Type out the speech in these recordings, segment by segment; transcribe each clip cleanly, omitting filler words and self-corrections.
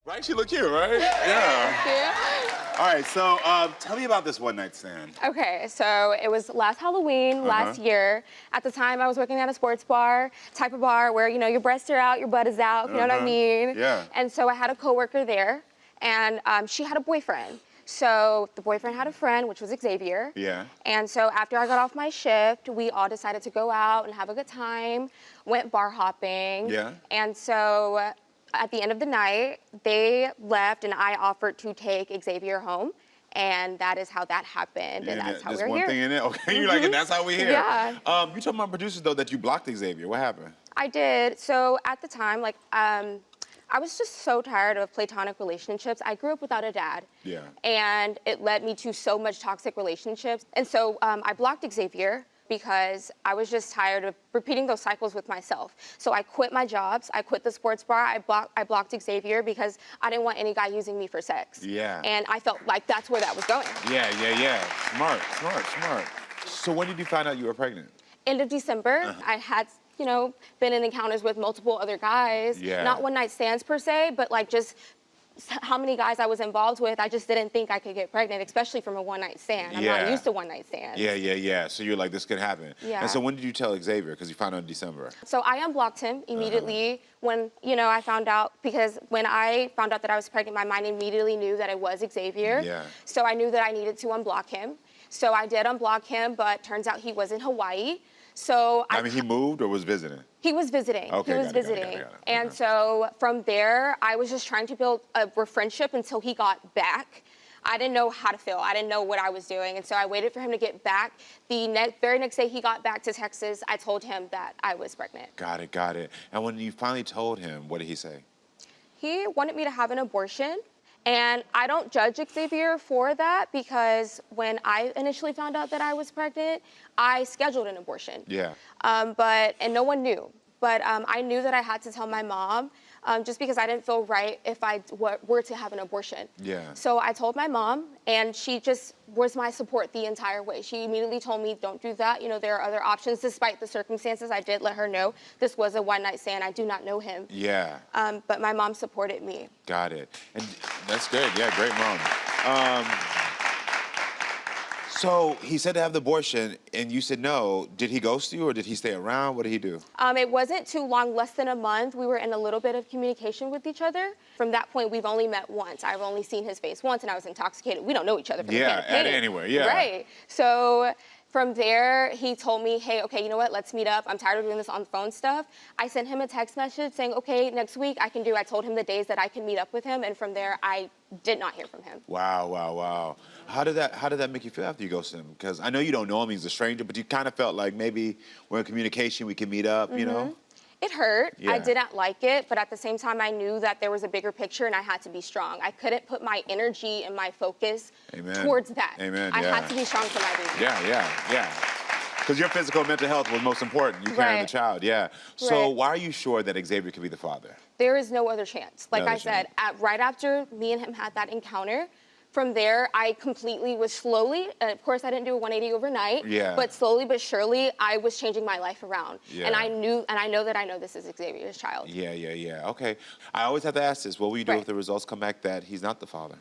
Right? She look cute, right? Yeah. All right, so tell me about this one-night stand. Okay, so it was last Halloween, last year. At the time, I was working at a sports bar, type of bar where, you know, your breasts are out, your butt is out, you know what I mean? Yeah. And so I had a coworker there, and she had a boyfriend. So the boyfriend had a friend, which was Xavier. Yeah. And so after I got off my shift, we all decided to go out and have a good time, went bar hopping. Yeah. And so at the end of the night, they left and I offered to take Xavier home. And that is how that happened, and that's how we're here. There's one thing in it? Okay, you're like, and that's how we're here. Yeah. You told my producers, though, that you blocked Xavier. What happened? I did. So at the time, like, I was just so tired of platonic relationships. I grew up without a dad. Yeah. And it led me to so much toxic relationships. And so I blocked Xavier because I was just tired of repeating those cycles with myself. So I quit my jobs, I quit the sports bar, I blocked Xavier because I didn't want any guy using me for sex. Yeah. And I felt like that's where that was going. Yeah. Smart. So when did you find out you were pregnant? End of December, I had, you know, been in encounters with multiple other guys. Yeah. Not one night stands per se, but like just how many guys I was involved with, I just didn't think I could get pregnant, especially from a one-night stand. I'm not used to one-night stands. Yeah. So you're like, this could happen. Yeah. And so when did you tell Xavier? Because you found out in December. So I unblocked him immediately when, you know, I found out, because when I found out that I was pregnant, my mind immediately knew that it was Xavier. Yeah. So I knew that I needed to unblock him. So I did unblock him, but turns out he was in Hawaii. So I mean, he moved or was visiting? He was visiting. Okay, he was got it. visiting. And so from there, I was just trying to build a friendship until he got back. I didn't know how to feel. I didn't know what I was doing. And so I waited for him to get back. The very next day he got back to Texas, I told him that I was pregnant. Got it. And when you finally told him, what did he say? He wanted me to have an abortion. And I don't judge Xavier for that because when I initially found out that I was pregnant, I scheduled an abortion. Yeah. And no one knew. But I knew that I had to tell my mom just because I didn't feel right if I were to have an abortion. Yeah. So I told my mom, and she just was my support the entire way. She immediately told me, don't do that. You know, there are other options. Despite the circumstances, I did let her know this was a one-night stand. I do not know him. Yeah. But my mom supported me. Got it. And that's good. Yeah, great mom. So he said to have the abortion, and you said no. Did he ghost you, or did he stay around? What did he do? It wasn't too long, less than a month. We were in a little bit of communication with each other. From that point, we've only met once. I've only seen his face once, and I was intoxicated. We don't know each other from anywhere, yeah. Right. So from there, he told me, hey, okay, you know what, let's meet up. I'm tired of doing this on the phone stuff. I sent him a text message saying, okay, next week I can do. I told him the days that I can meet up with him, and from there, I did not hear from him. Wow. How did that make you feel after you ghosted him? Because I know you don't know him, he's a stranger, but you kind of felt like maybe we're in communication, we can meet up, you know? It hurt. Yeah. I didn't like it, but at the same time, I knew that there was a bigger picture and I had to be strong. I couldn't put my energy and my focus towards that. Amen. I had to be strong for my baby. Yeah. Because your physical and mental health was most important. You carrying the child, yeah. So why are you sure that Xavier could be the father? There is no other chance. Like I said, right after me and him had that encounter, from there, I completely was slowly, of course I didn't do a 180 overnight, but slowly but surely, I was changing my life around. Yeah. And I know that I know this is Xavier's child. Yeah. Okay. I always have to ask this. What will you do if the results come back that he's not the father?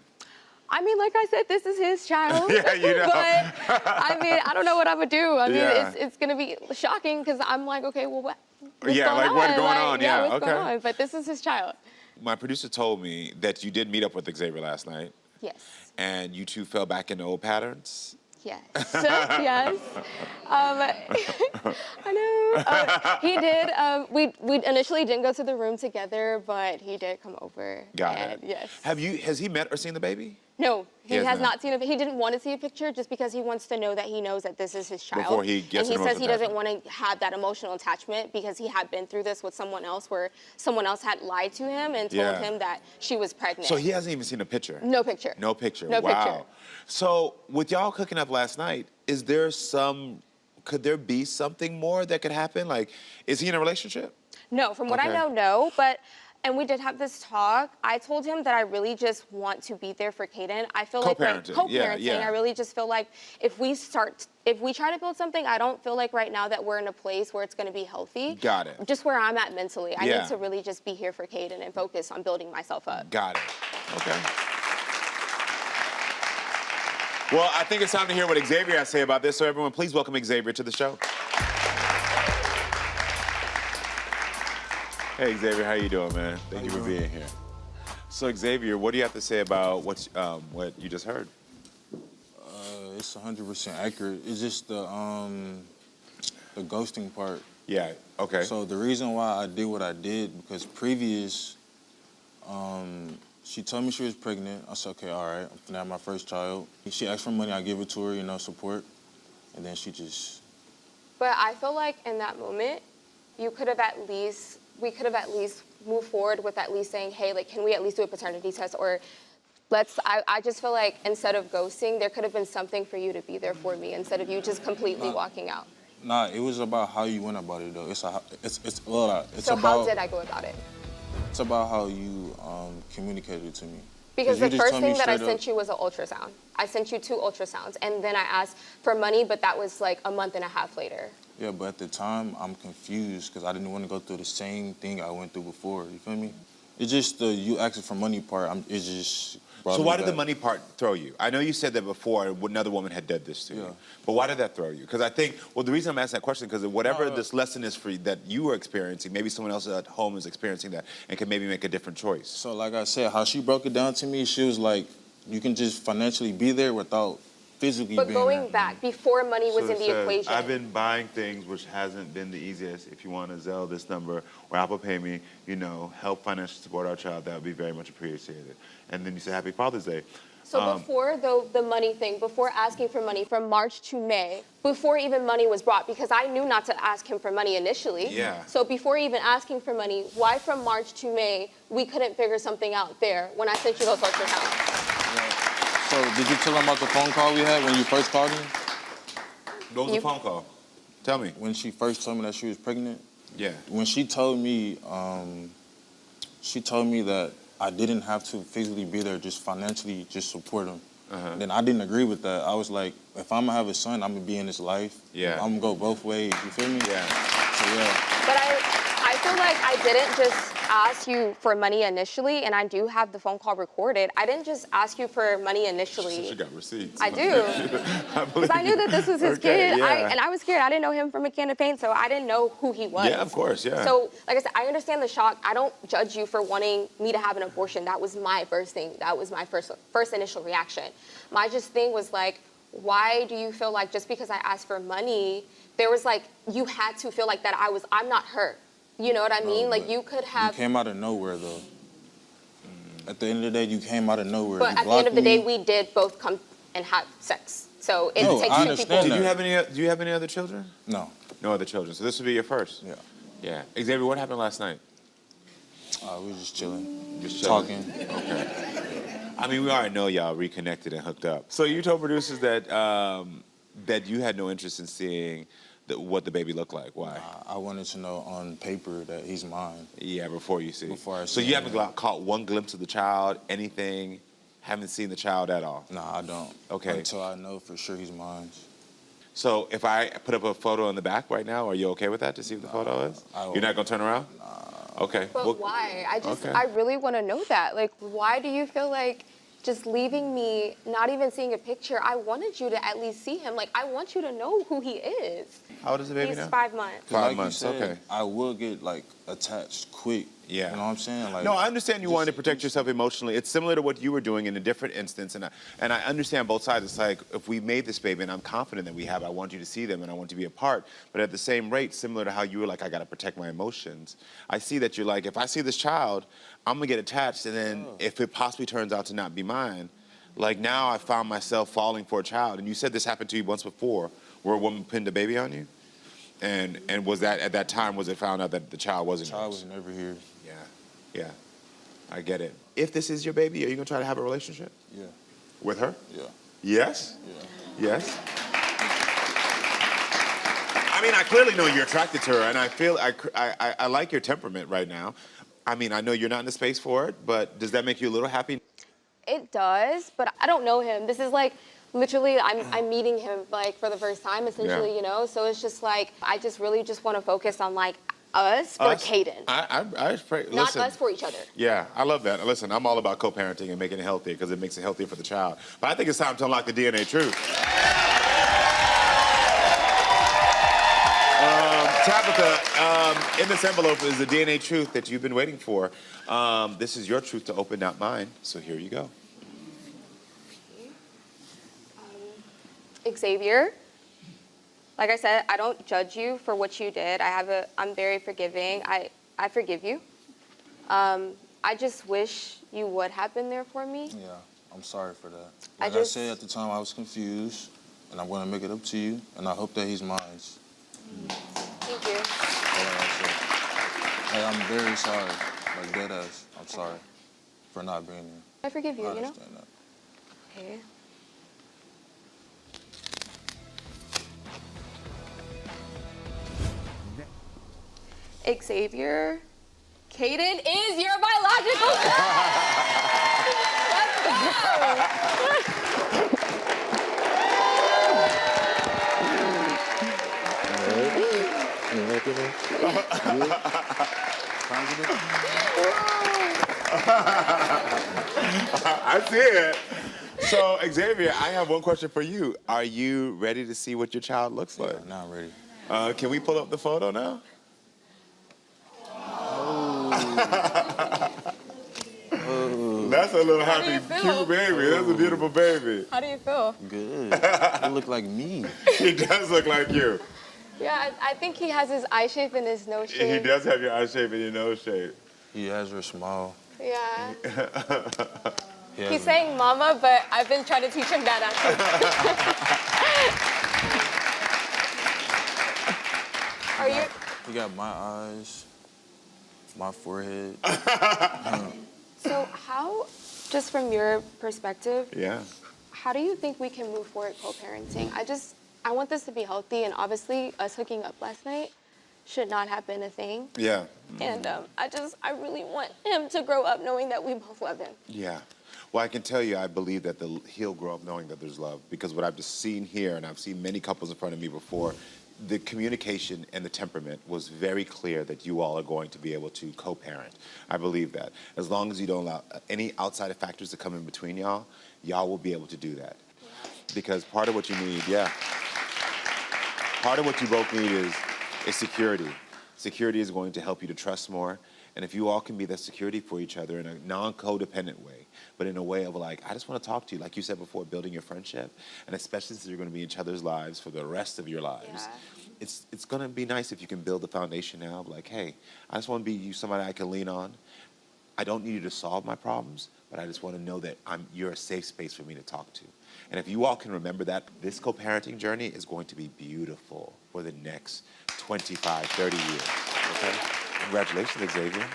I mean, like I said, this is his child. Yeah, you know. But, I mean, I don't know what I'm going to do. I mean, it's going to be shocking because I'm like, okay, well, what's going on? What's going on? Yeah, what's going on? But this is his child. My producer told me that you did meet up with Xavier last night. Yes. And you two fell back into old patterns? Yes. Yes. I know. He did. We initially didn't go to the room together, but he did come over. Got it. Yes. Has he met or seen the baby? No, he has not seen it. He didn't want to see a picture just because he wants to know that he knows that this is his child. Before he gets And he says he doesn't want to have that emotional attachment because he had been through this with someone else where someone else had lied to him and told him that she was pregnant. So he hasn't even seen a picture? No picture. No picture. No wow. picture. So with y'all cooking up last night, could there be something more that could happen? Like, is he in a relationship? No, from what I know, no. But And we did have this talk. I told him that I really just want to be there for Kaden. I feel like Co-parenting, co-parenting. yeah. I really just feel like if we try to build something, I don't feel like right now that we're in a place where it's going to be healthy. Got it. Just where I'm at mentally. I Yeah. need to really just be here for Kaden and focus on building myself up. Got it. Okay. Well, I think it's time to hear what Xavier has to say about this. So everyone, please welcome Xavier to the show. Hey, Xavier, how you doing, man? Thank you for being here. So, Xavier, what do you have to say about what you just heard? It's 100% accurate. It's just the ghosting part. Yeah, okay. So the reason why I did what I did, because previous, she told me she was pregnant. I said, okay, all right, I'm gonna have my first child. She asked for money, I give it to her, you know, support. And then she just... But I feel like in that moment, we could have at least moved forward with at least saying, hey, like, can we at least do a paternity test? Or I just feel like instead of ghosting, there could have been something for you to be there for me instead of you just completely walking out. Nah, it was about how you went about it, though. So about, how did I go about it? It's about how you communicated it to me. Because the you just first told me thing that I straight up- sent you was an ultrasound. I sent you 2 ultrasounds, and then I asked for money, but that was like a month and a half later. Yeah, but at the time, I'm confused because I didn't want to go through the same thing I went through before. You feel me? It's just the you asking for money part. It's just. So why did the money part throw you? I know you said that before another woman had did this to you, but why did that throw you? Because I think, well, the reason I'm asking that question is because whatever this lesson is for you, that you are experiencing, maybe someone else at home is experiencing that and can maybe make a different choice. So like I said, how she broke it down to me, she was like, you can just financially be there without physically But being going there. back, before money was So in it the says, equation. I've been buying things which hasn't been the easiest. If you want to Zelle this number or Apple Pay me, you know, help financially support our child, that would be very much appreciated. And then you say Happy Father's Day. So before the money thing, before asking for money from March to May, before even money was brought, because I knew not to ask him for money initially. Yeah. So before even asking for money, why from March to May, we couldn't figure something out there when I sent you those ultrasounds? Yeah. So did you tell him about the phone call we had when you first called me? What was the phone call? Tell me. When she first told me that she was pregnant? Yeah. When she told me that I didn't have to physically be there, just financially just support him. Then I didn't agree with that. I was like, if I'm gonna have a son, I'm gonna be in his life. Yeah. I'm gonna go both ways, you feel me? Yeah. So yeah. But I feel like I didn't just ask you for money initially, and I do have the phone call recorded. I didn't just ask you for money initially. She got receipts. I do. Because I knew that this was his kid, yeah. and I was scared. I didn't know him from a can of paint, so I didn't know who he was. Yeah, of course, yeah. So, like I said, I understand the shock. I don't judge you for wanting me to have an abortion. That was my first thing. That was my first initial reaction. My just thing was like, why do you feel like just because I asked for money, there was like, you had to feel like that I'm not her. You know what I mean? Like you could have. You came out of nowhere though. At the end of the day, you came out of nowhere. But You at the end of the blocked day, me. we did both come and have sex. So it No, takes I two people. understand Do you have any other children? No. No other children. So this would be your first? Yeah. Yeah. Xavier, what happened last night? We were just chilling. Just chilling. Talking. Okay. I mean, we already know y'all reconnected and hooked up. So you told producers that that you had no interest in seeing what the baby looked like. Why? I wanted to know on paper that he's mine. Yeah, before you see. Before I So see you him. haven't caught one glimpse of the child, anything? Haven't seen the child at all? Nah, I don't. Okay. Until I know for sure he's mine. So if I put up a photo in the back right now, are you okay with that to see what the photo is? You're not gonna turn around? Nah. Okay. But why? Okay. I really want to know that. Like, why do you feel like just leaving me, not even seeing a picture? I wanted you to at least see him. Like, I want you to know who he is. How old is the baby He's now? 5 months. 5 Like you months, said, okay. I will get like attached quick. Yeah. You know what I'm saying? Like, No, I understand you wanted to protect yourself emotionally. It's similar to what you were doing in a different instance, and I understand both sides. It's like, if we made this baby, and I'm confident that we have, I want you to see them, and I want you to be a part. But at the same rate, similar to how you were like, I got to protect my emotions, I see that you're like, if I see this child, I'm going to get attached, and then if it possibly turns out to not be mine, like now I found myself falling for a child. And you said this happened to you once before, where a woman pinned a baby on you? And was that, at that time, was it found out that the child wasn't the child yours? was never here. Yeah, I get it. If this is your baby, are you gonna try to have a relationship Yeah. with her? Yeah. Yes? Yeah. Yes? I mean, I clearly know you're attracted to her, and I feel, I like your temperament right now. I mean, I know you're not in the space for it, but does that make you a little happy? It does, but I don't know him. This is like literally I'm meeting him like for the first time essentially, Yeah. you know? So it's just like I just really just want to focus on like us for Caden. I pray. Not Listen, us for each other. Yeah, I love that. Listen, I'm all about co-parenting and making it healthier because it makes it healthier for the child. But I think it's time to unlock the DNA truth. Tabitha, in this envelope is the DNA truth that you've been waiting for. This is your truth to open, not mine. So here you go. Xavier, like I said, I don't judge you for what you did. I'm very forgiving. I forgive you. I just wish you would have been there for me. Yeah, I'm sorry for that. Like I said at the time, I was confused, and I'm gonna make it up to you, and I hope that he's mine. Thank you. Hey, I'm very sorry. Like dead ass. I'm sorry for not being here. I forgive you, I you know? understand that. Okay. Xavier, Caden is your biological son! Let's go! I see it. So, Xavier, I have one question for you. Are you ready to see what your child looks like? Yeah, now I'm ready. Can we pull up the photo now? That's a little How do happy, you feel? cute baby. That's a beautiful baby. How do you feel? Good. You look like me. He does look like you. Yeah, I think he has his eye shape and his nose shape. He does have your eye shape and your nose shape. He has your smile. Yeah. He He's has saying mama, but I've been trying to teach him that answer. Are you? He got my eyes, my forehead. So how, just from your perspective, Yeah. how do you think we can move forward co-parenting? I want this to be healthy, and obviously us hooking up last night should not have been a thing. Yeah. And I really want him to grow up knowing that we both love him. Yeah. Well, I can tell you, I believe that he'll grow up knowing that there's love, because what I've just seen here, and I've seen many couples in front of me before, the communication and the temperament was very clear that you all are going to be able to co-parent. I believe that. As long as you don't allow any outside factors to come in between y'all, y'all will be able to do that. Because part of what you need, part of what you both need is security. Security is going to help you to trust more. And if you all can be that security for each other in a non-codependent way, but in a way of like, I just want to talk to you, like you said before, building your friendship, and especially since you're going to be in each other's lives for the rest of your lives, it's going to be nice if you can build the foundation now of like, hey, I just want to be somebody I can lean on. I don't need you to solve my problems, but I just want to know that you're a safe space for me to talk to. And if you all can remember that, this co-parenting journey is going to be beautiful for the next 25, 30 years, okay? Congratulations, Xavier.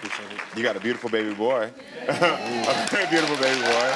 You got a beautiful baby boy. A very beautiful baby boy.